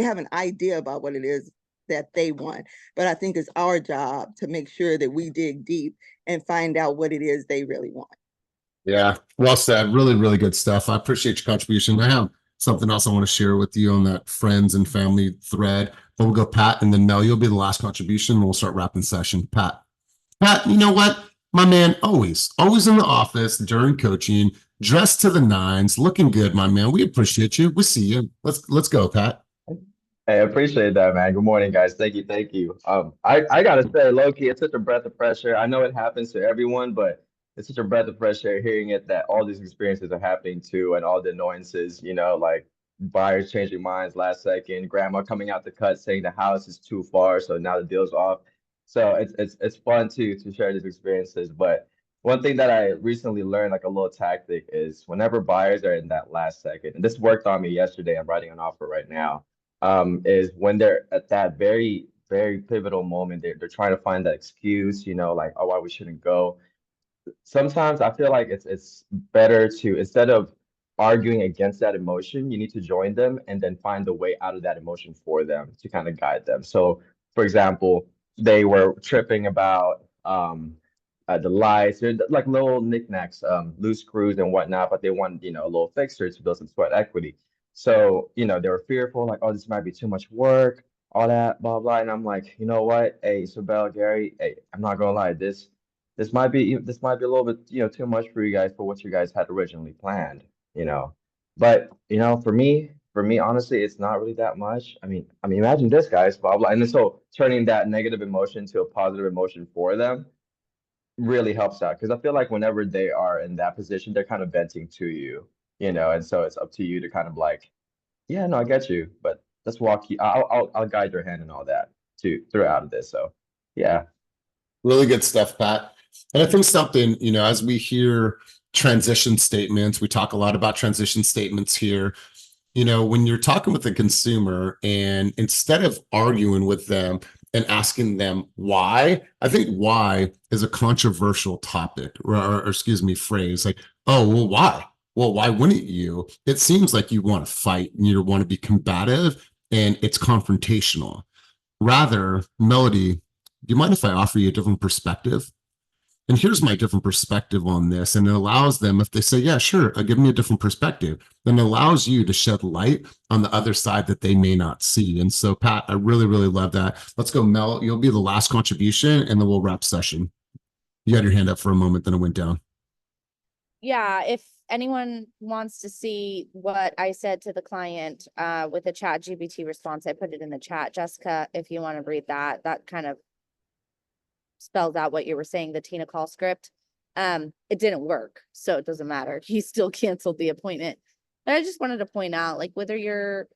have an idea about what it is that they want. But I think it's our job to make sure that we dig deep and find out what it is they really want. Yeah, well said. Really, really good stuff. I appreciate your contribution. I have something else I want to share with you on that friends and family thread. But we'll go Pat and then Mel. You'll be the last contribution, and we'll start wrapping session. Pat, you know what? My man, always in the office during coaching, dressed to the nines, looking good, my man. We appreciate you. We see you. Let's go, Pat. Hey, I appreciate that, man. Good morning, guys. Thank you, thank you. I gotta say, low-key, it's such a breath of fresh air. I know it happens to everyone, but it's such a breath of fresh air hearing it that all these experiences are happening too, and all the annoyances, like buyers changing minds last second, grandma coming out the cut saying the house is too far, so now the deal's off. So it's fun to share these experiences. But one thing that I recently learned, like a little tactic, is whenever buyers are in that last second, and this worked on me yesterday, I'm writing an offer right now, is when they're at that very, very pivotal moment, they're trying to find that excuse, like, oh, why we shouldn't go. Sometimes I feel like it's better to, instead of arguing against that emotion, you need to join them and then find a way out of that emotion for them to kind of guide them. So, for example, they were tripping about the lights, they're like little knickknacks, loose screws and whatnot, but they want, a little fixer to build some sweat equity. So, they were fearful, like, oh, this might be too much work, all that, blah, blah. And I'm like, you know what? Hey, Isabel, Gary, hey, I'm not gonna lie, this might be a little bit, too much for you guys for what you guys had originally planned. But, for me, honestly, it's not really that much. I mean, imagine this, guys, blah, blah. And then so turning that negative emotion to a positive emotion for them really helps out, because I feel like whenever they are in that position, they're kind of venting to you, and so it's up to you to kind of like, yeah, no, I get you, but let's walk you. I'll guide your hand and all that to through out of this. So, yeah. Really good stuff, Pat. And I think something, as we hear transition statements, we talk a lot about transition statements here. When you're talking with a consumer and instead of arguing with them and asking them why, I think why is a controversial topic or excuse me, phrase like, oh, well, why? Well, why wouldn't you? It seems like you want to fight and you want to be combative and it's confrontational. Rather, Melody, do you mind if I offer you a different perspective? And here's my different perspective on this. And it allows them, if they say, yeah, sure, give me a different perspective, then it allows you to shed light on the other side that they may not see. And so, Pat, I really, really love that. Let's go, Mel. You'll be the last contribution and then we'll wrap session. You had your hand up for a moment, then it went down. Yeah, if anyone wants to see what I said to the client with the ChatGPT response, I put it in the chat. Jessica, if you want to read that kind of spells out what you were saying, the Tina call script. It didn't work, so it doesn't matter. He still canceled the appointment. But I just wanted to point out, like, whether you're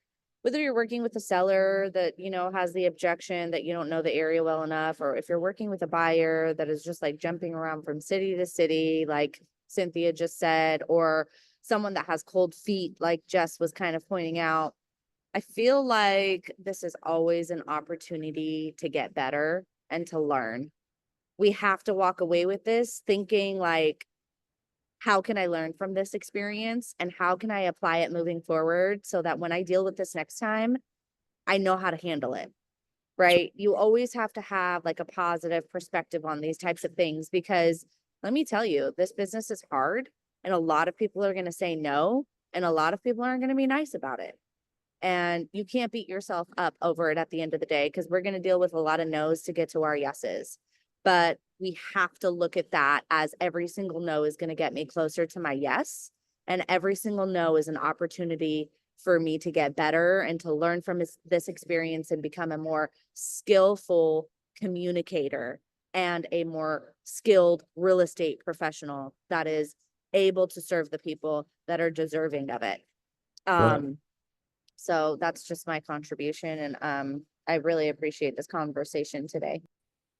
working with a seller that, has the objection that you don't know the area well enough, or if you're working with a buyer that is just like jumping around from city to city, like Cynthia just said, or someone that has cold feet, like Jess was kind of pointing out, I feel like this is always an opportunity to get better and to learn. we have to walk away with this thinking like, how can I learn from this experience and how can I apply it moving forward so that when I deal with this next time, I know how to handle it, right? You always have to have like a positive perspective on these types of things, because let me tell you, this business is hard and a lot of people are going to say no, and a lot of people aren't going to be nice about it. And you can't beat yourself up over it at the end of the day, because we're going to deal with a lot of no's to get to our yeses. But we have to look at that as every single no is going to get me closer to my yes. And every single no is an opportunity for me to get better and to learn from this experience and become a more skillful communicator and a more skilled real estate professional that is able to serve the people that are deserving of it. So that's just my contribution. And I really appreciate this conversation today.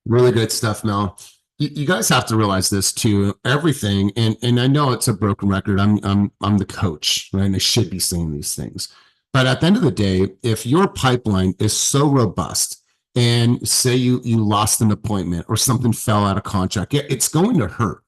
Really good stuff, Mel. You guys have to realize this too. Everything, and I know it's a broken record. I'm the coach, right? And I should be saying these things. But at the end of the day, if your pipeline is so robust, and say you lost an appointment or something fell out of contract, it's going to hurt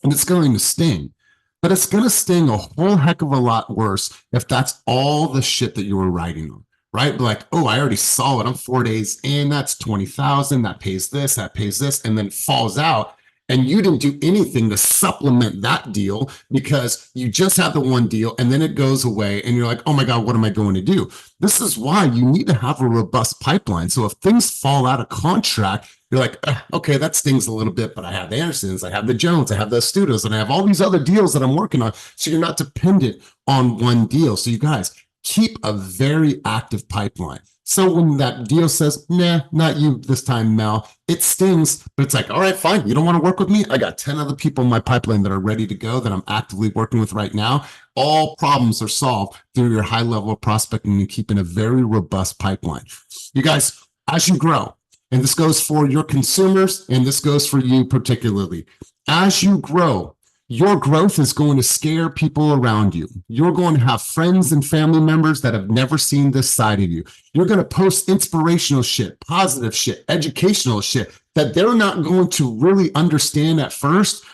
and it's going to sting. But it's going to sting a whole heck of a lot worse if that's all the shit that you were writing on. Right? Like, oh, I already saw it. I'm 4 days in. That's 20,000. That pays this, and then it falls out. And you didn't do anything to supplement that deal because you just had the one deal and then it goes away. And you're like, oh my God, what am I going to do? This is why you need to have a robust pipeline. So if things fall out of contract, you're like, okay, that stings a little bit, but I have the Andersons, I have the Jones, I have the Astutos, and I have all these other deals that I'm working on. So you're not dependent on one deal. So you guys, keep a very active pipeline. So when that deal says, nah, not you this time, Mel, it stings, but it's like, all right, fine. You don't want to work with me? I got 10 other people in my pipeline that are ready to go that I'm actively working with right now. All problems are solved through your high level of prospecting and keeping a very robust pipeline. You guys, as you grow, and this goes for your consumers, and this goes for you particularly, as you grow, your growth is going to scare people around you. You're going to have friends and family members that have never seen this side of you. You're going to post inspirational shit, positive shit, educational shit that they're not going to really understand at first.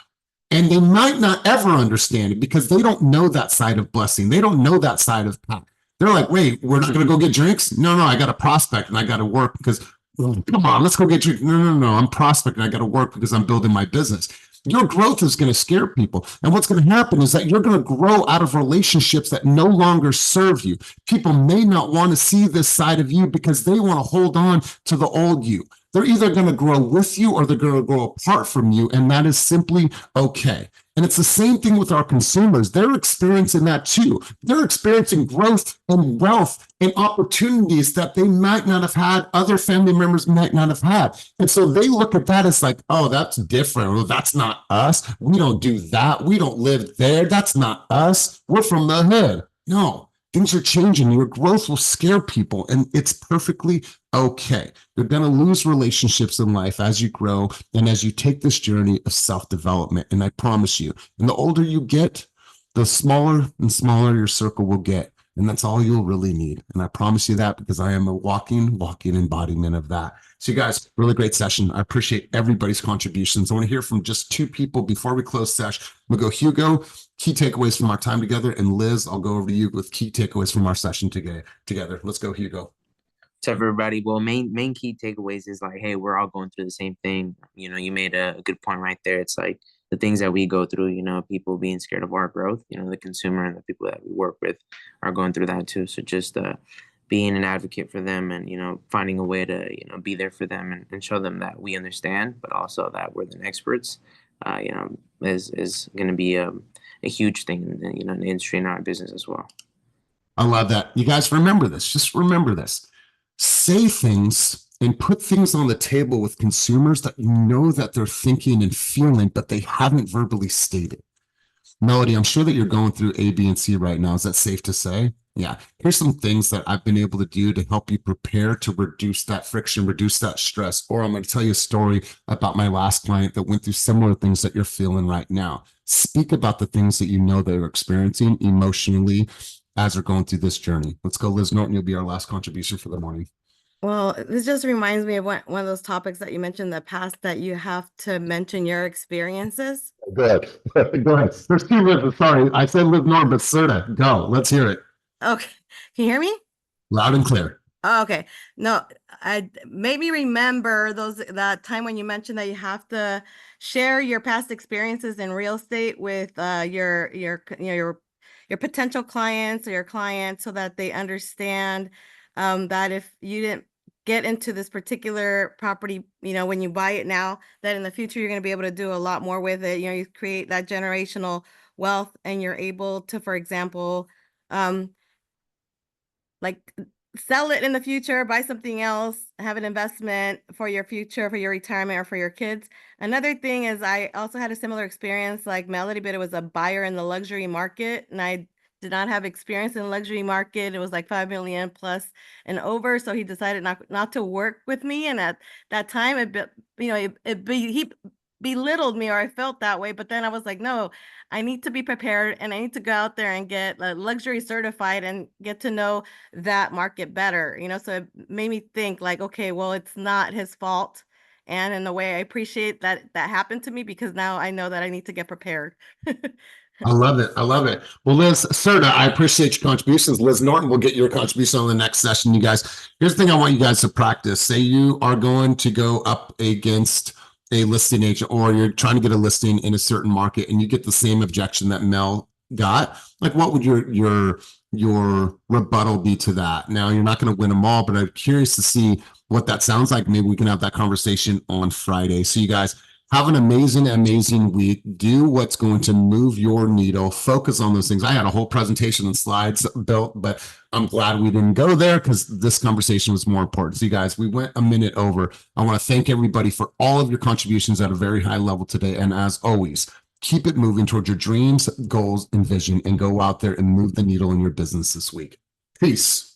And they might not ever understand it because they don't know that side of blessing. They don't know that side of Pat. They're like, wait, we're not going to go get drinks? No, I got a prospect and I got to work because, come on, let's go get drinks. No, I'm prospecting. I got to work because I'm building my business. Your growth is going to scare people. And what's going to happen is that you're going to grow out of relationships that no longer serve you. People may not want to see this side of you because they want to hold on to the old you. They're either going to grow with you or they're going to grow apart from you. And that is simply okay. And it's the same thing with our consumers. They're experiencing that too. They're experiencing growth and wealth and opportunities that they might not have had, other family members might not have had. And so they look at that as like, oh, that's different. Well, that's not us. We don't do that. We don't live there. That's not us. We're from the hood. No, things are changing. Your growth will scare people, and it's perfectly okay. You're going to lose relationships in life as you grow and as you take this journey of self-development. And I promise you, and the older you get, the smaller and smaller your circle will get. And that's all you'll really need. And I promise you that because I am a walking embodiment of that. So you guys, really great session. I appreciate everybody's contributions. I want to hear from just two people before we close sesh. I'm going to go Hugo, key takeaways from our time together. And Liz, I'll go over to you with key takeaways from our session together. Let's go, Hugo. To everybody, well, main key takeaways is like, hey, we're all going through the same thing. You know, you made a good point right there. It's like the things that we go through, you know, people being scared of our growth, you know, the consumer and the people that we work with are going through that too. So just being an advocate for them and, you know, finding a way to, you know, be there for them and show them that we understand, but also that we're the experts, you know, is going to be a huge thing, in, you know, in the industry and our business as well. I love that. You guys remember this. Just remember this. Say things and put things on the table with consumers that you know that they're thinking and feeling, but they haven't verbally stated. Melody, I'm sure that you're going through A, B, and C right now. Is that safe to say? Yeah. Here's some things that I've been able to do to help you prepare to reduce that friction, reduce that stress. Or I'm going to tell you a story about my last client that went through similar things that you're feeling right now. Speak about the things that you know they're experiencing emotionally as they're going through this journey. Let's go, Liz Norton. You'll be our last contribution for the morning. Well, this just reminds me of one of those topics that you mentioned in the past, that you have to mention your experiences. Good. Go ahead. There's two Liz. Sorry, I said Liz Norm, but Serta, go. Let's hear it. Okay. Can you hear me? Loud and clear. Oh, okay. No, I made me remember that time when you mentioned that you have to share your past experiences in real estate with your potential clients or your clients, so that they understand that if you didn't get into this particular property, when you buy it now, that in the future you're going to be able to do a lot more with it. You create that generational wealth, and you're able to, for example, like sell it in the future, buy something else, have an investment for your future, for your retirement, or for your kids. Another thing is, I also had a similar experience like Melody, but it was a buyer in the luxury market, and I did not have experience in the luxury market. It was like 5 million plus and over. So he decided not to work with me. And at that time, he belittled me, or I felt that way. But then I was like, no, I need to be prepared, and I need to go out there and get luxury certified and get to know that market better. So it made me think like, okay, well, it's not his fault. And in a way, I appreciate that happened to me, because now I know that I need to get prepared. I love it. I love it. Well, Liz, Serta, I appreciate your contributions. Liz Norton will get your contribution on the next session, you guys. Here's the thing I want you guys to practice. Say you are going to go up against a listing agent, or you're trying to get a listing in a certain market, and you get the same objection that Mel got. Like, what would your rebuttal be to that? Now, you're not going to win them all, but I'm curious to see what that sounds like. Maybe we can have that conversation on Friday. So you guys have an amazing week. Do what's going to move your needle. Focus on those things. I had a whole presentation and slides built, but I'm glad we didn't go there, because this conversation was more important. So you guys, we went a minute over. I want to thank everybody for all of your contributions at a very high level today. And as always, keep it moving towards your dreams, goals, and vision, and go out there and move the needle in your business this week. Peace.